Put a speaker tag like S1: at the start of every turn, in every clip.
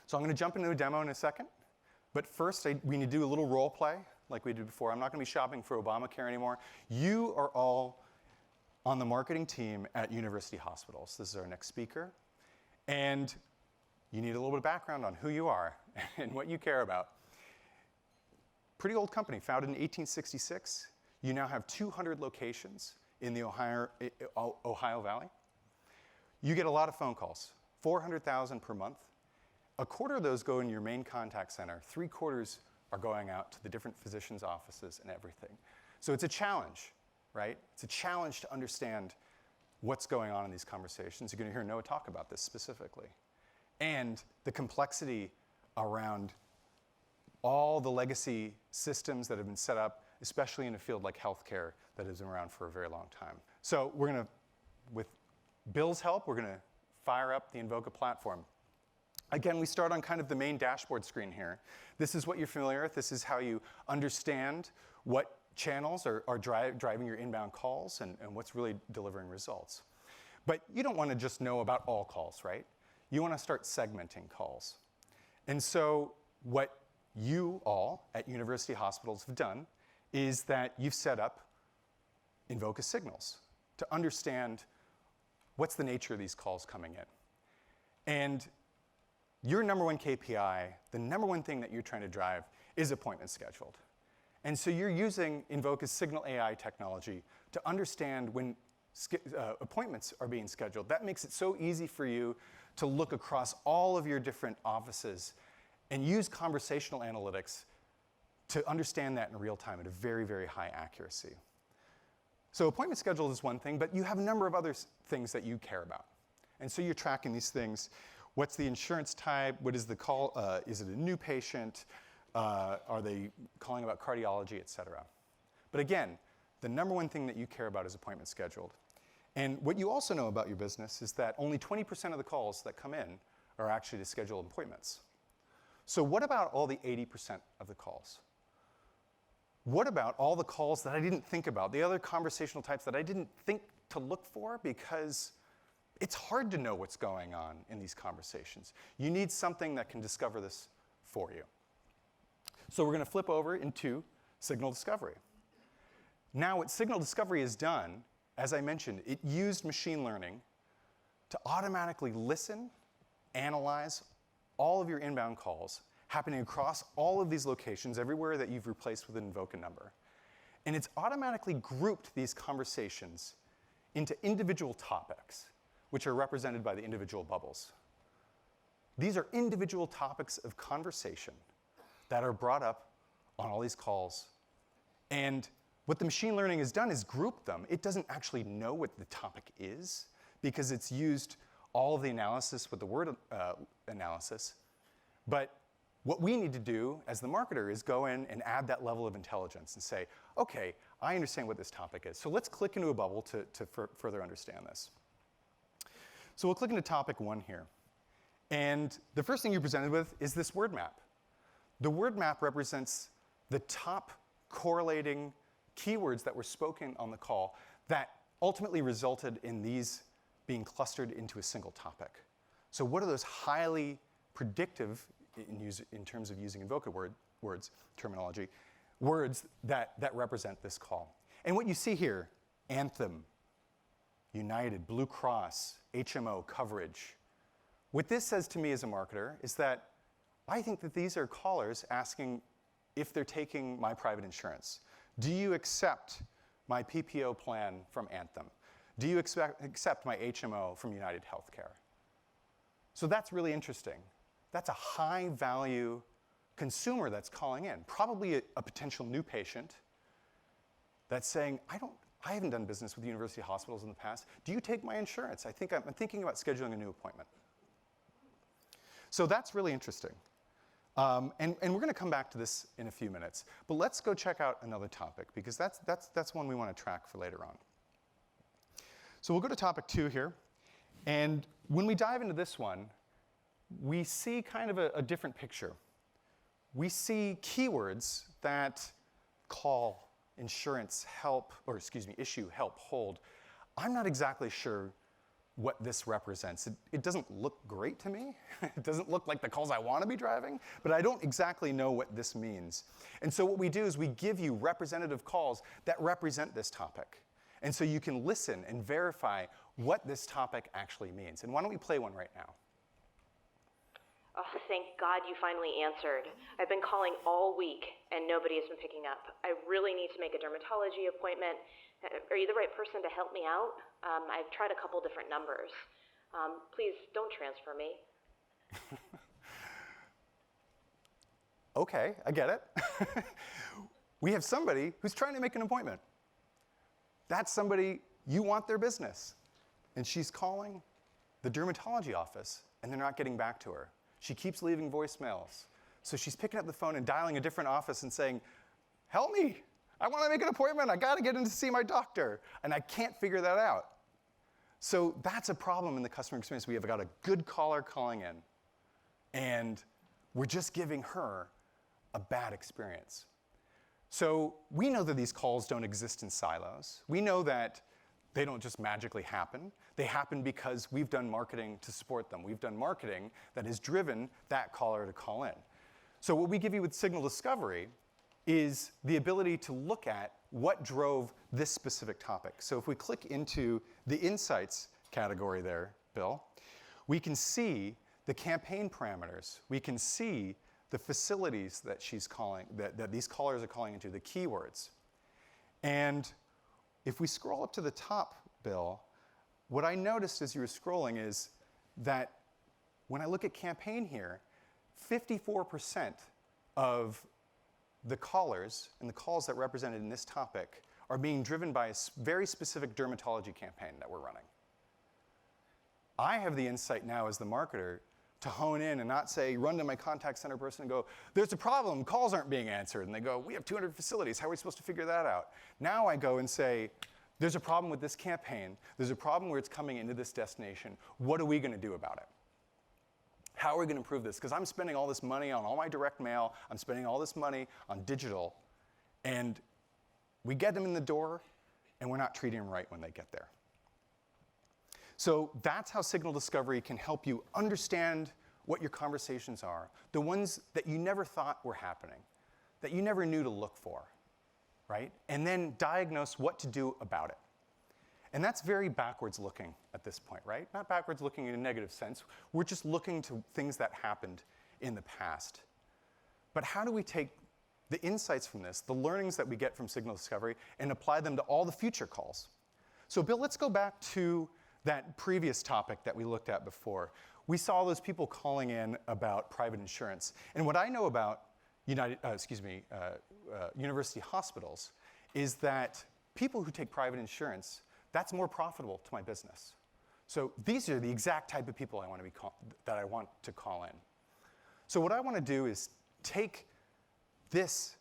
S1: So I'm going to jump into a demo in a second. But first, we need to do a little role play like we did before. I'm not going to be shopping for Obamacare anymore. You are all on the marketing team at university hospitals. This is our next speaker. And you need a little bit of background on who you are and what you care about. Pretty old company, founded in 1866. You now have 200 locations in the Ohio Valley. You get a lot of phone calls, 400,000 per month. A quarter of those go in your main contact center. 3/4 are going out to the different physicians' offices and everything. So it's a challenge, right? It's a challenge to understand what's going on in these conversations. You're going to hear Noah talk about this specifically. And the complexity around all the legacy systems that have been set up, especially in a field like healthcare that has been around for a very long time. So we're going to, with Bill's help, we're going to fire up the Invoca platform. Again, we start on kind of the main dashboard screen here. This is what you're familiar with. This is how you understand what channels are driving your inbound calls and what's really delivering results. But you don't want to just know about all calls, right? You want to start segmenting calls. And so what you all at university hospitals have done is that you've set up Invoca signals to understand what's the nature of these calls coming in. And your number one KPI, the number one thing that you're trying to drive is appointments scheduled. And so you're using Invoca's Signal AI technology to understand when appointments are being scheduled. That makes it so easy for you to look across all of your different offices and use conversational analytics to understand that in real time at a very, very high accuracy. So appointment schedule is one thing, but you have a number of other things that you care about. And so you're tracking these things. What's the insurance type? What is the call? Is it a new patient? Are they calling about cardiology, et cetera? But again, the number one thing that you care about is appointment scheduled. And what you also know about your business is that only 20% of the calls that come in are actually to schedule appointments. So what about all the 80% of the calls? What about all the calls that I didn't think about, the other conversational types that I didn't think to look for because it's hard to know what's going on in these conversations. You need something that can discover this for you. So we're going to flip over into signal discovery. Now what signal discovery has done, as I mentioned, it used machine learning to automatically listen, analyze all of your inbound calls happening across all of these locations, everywhere that you've replaced with an Invoca number. And it's automatically grouped these conversations into individual topics, which are represented by the individual bubbles. These are individual topics of conversation that are brought up on all these calls. And what the machine learning has done is group them. It doesn't actually know what the topic is because it's used all of the analysis with the word analysis. But what we need to do as the marketer is go in and add that level of intelligence and say, okay, I understand what this topic is. So let's click into a bubble to further understand this. So we'll click into topic 1 here. And the first thing you're presented with is this word map. The word map represents the top correlating keywords that were spoken on the call that ultimately resulted in these being clustered into a single topic. So what are those highly predictive, in terms of using Invoca terminology, words that represent this call? And what you see here, Anthem, United, Blue Cross, HMO, coverage. What this says to me as a marketer is that I think that these are callers asking if they're taking my private insurance. Do you accept my PPO plan from Anthem? Do you accept my HMO from United Healthcare? So that's really interesting. That's a high value consumer that's calling in, probably a potential new patient that's saying, I haven't done business with university hospitals in the past. Do you take my insurance? I'm thinking about scheduling a new appointment. So that's really interesting. And we're going to come back to this in a few minutes. But let's go check out another topic, because that's one we want to track for later on. So we'll go to topic 2 here. And when we dive into this one, we see kind of a different picture. We see keywords that call, insurance, help, or excuse me, issue, help, hold. I'm not exactly sure what this represents. It doesn't look great to me. It doesn't look like the calls I want to be driving, but I don't exactly know what this means. And so what we do is we give you representative calls that represent this topic. And so you can listen and verify what this topic actually means. And why don't we play one right now?
S2: Oh, thank God you finally answered. I've been calling all week and nobody has been picking up. I really need to make a dermatology appointment. Are you the right person to help me out? I've tried a couple different numbers. Please don't transfer me.
S1: Okay, I get it. We have somebody who's trying to make an appointment. That's somebody, you want their business. And she's calling the dermatology office and they're not getting back to her. She keeps leaving voicemails. So she's picking up the phone and dialing a different office and saying, help me. I want to make an appointment. I got to get in to see my doctor. And I can't figure that out. So that's a problem in the customer experience. We have got a good caller calling in, and we're just giving her a bad experience. So we know that these calls don't exist in silos. We know that they don't just magically happen. They happen because we've done marketing to support them. We've done marketing that has driven that caller to call in. So what we give you with Signal Discovery is the ability to look at what drove this specific topic. So if we click into the Insights category there, Bill, we can see the campaign parameters. We can see the facilities that she's calling, that these callers are calling into, the keywords. And if we scroll up to the top, Bill, what I noticed as you were scrolling is that when I look at campaign here, 54% of the callers and the calls that represented in this topic are being driven by a very specific dermatology campaign that we're running. I have the insight now as the marketer to hone in and not say, run to my contact center person and go, there's a problem, calls aren't being answered. And they go, we have 200 facilities, how are we supposed to figure that out? Now I go and say, there's a problem with this campaign, there's a problem where it's coming into this destination, what are we gonna do about it? How are we gonna improve this? Because I'm spending all this money on all my direct mail, I'm spending all this money on digital, and we get them in the door, and we're not treating them right when they get there. So that's how Signal Discovery can help you understand what your conversations are, the ones that you never thought were happening, that you never knew to look for, right? And then diagnose what to do about it. And that's very backwards looking at this point, right? Not backwards looking in a negative sense. We're just looking to things that happened in the past. But how do we take the insights from this, the learnings that we get from Signal Discovery, and apply them to all the future calls? So Bill, let's go back to that previous topic that we looked at before. We saw those people calling in about private insurance. And what I know about university hospitals is that people who take private insurance, that's more profitable to my business. So these are the exact type of people that I want to call in. So what I want to do is take this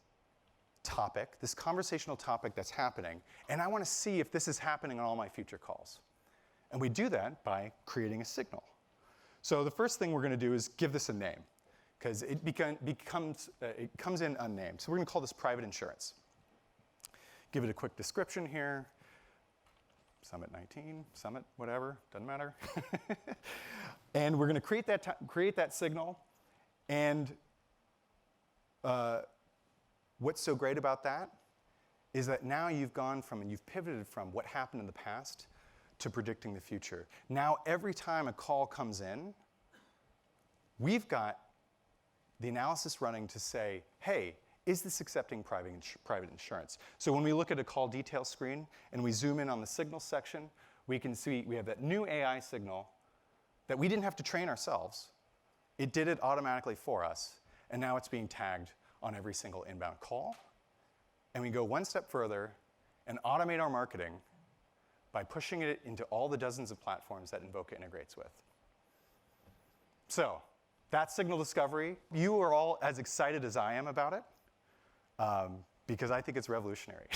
S1: topic, this conversational topic that's happening, and I want to see if this is happening on all my future calls. And we do that by creating a signal. So the first thing we're going to do is give this a name, because it comes in unnamed. So we're going to call this private insurance. Give it a quick description here. Summit 19, Summit, whatever, doesn't matter. And we're going to create that signal. And what's so great about that is that now you've gone from and you've pivoted from what happened in the past to predicting the future. Now every time a call comes in, we've got the analysis running to say, hey, is this accepting private insurance? So when we look at a call detail screen and we zoom in on the signal section, we can see we have that new AI signal that we didn't have to train ourselves. It did it automatically for us, and now it's being tagged on every single inbound call. And we go one step further and automate our marketing by pushing it into all the dozens of platforms that Invoca integrates with. So that's Signal Discovery. You are all as excited as I am about it. Because I think it's revolutionary.